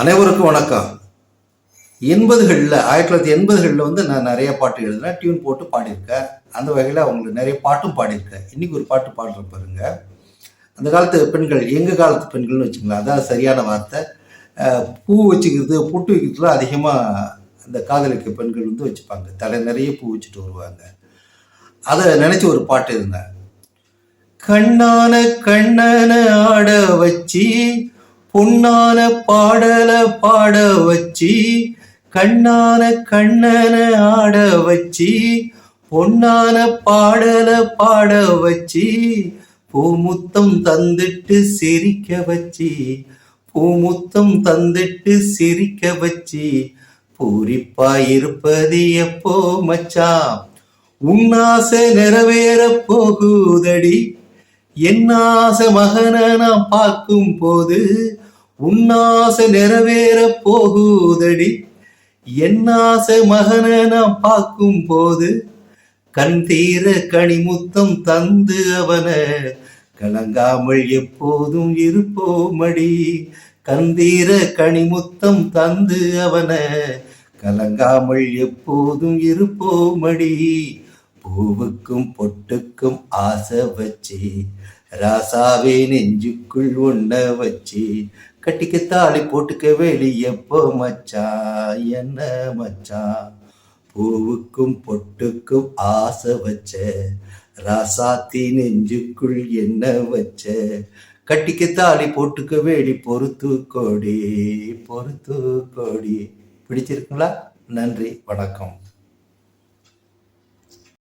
அனைவருக்கும் வணக்கம். 1980களில் வந்து நான் நிறைய பாட்டு எழுதினேன், டியூன் போட்டு பாடியிருக்கேன். அந்த வகையில் அவங்களுக்கு நிறைய பாட்டும் பாடியிருக்கேன். இன்னைக்கு ஒரு பாட்டு பாடுற பாருங்க. அந்த காலத்து பெண்கள், எங்கள் காலத்து பெண்கள்னு வச்சுக்கலாம், அதான் சரியான வார்த்தை. பூ வச்சுக்கிறது, பொட்டு வைக்கிறதுலாம் அதிகமாக அந்த காதலிக்க பெண்கள் வந்து வச்சுப்பாங்க. தலை நிறைய பூ வச்சுட்டு வருவாங்க. அதை நினைச்சு ஒரு பாட்டு இருந்தேன். கண்ணான கண்ணன ஆட வச்சு, பொன்னான பாடல பாட வச்சு, கண்ணான கண்ணன ஆட வச்சு, பொன்னான பாடல பாட வச்சு, பூமுத்தம் தந்துட்டு சிரிக்க வச்சு, பூமுத்தம் தந்துட்டு சிரிக்க வச்சு, பூரிப்பா இருப்பது எப்போ மச்சான், உன்னாசை நிறைவேற போகுதடி, என்னாசை மகனை நான் பார்க்கும் போது, உன்னாசை நிறைவேற போகுதடி, என்னாசை மகனை நான் பார்க்கும் போது, கண் தீர கனிமுத்தம் தந்து அவனை கலங்காமல் எப்போதும் இருப்போமடி, கண் தீர கனிமுத்தம் தந்து அவனை கலங்காமல் எப்போதும் இருப்போமடி, பூவுக்கும் பொட்டுக்கும் ஆசை வச்சு, ராசாவே நெஞ்சுக்குள் ஒன்ன வச்சு, கட்டிக்க தாலி போட்டுக்க வெளியப்போ மச்சான் என்ன மச்சான், பூவுக்கும் பொட்டுக்கும் ஆசை வச்ச, ராசாத்தி நெஞ்சுக்குள் என்ன வச்ச, கட்டிக்க தாலி போட்டுக்க வேடி பொறுத்து கோடி பொறுத்து கோடி. பிடிச்சிருக்குங்களா? நன்றி, வணக்கம்.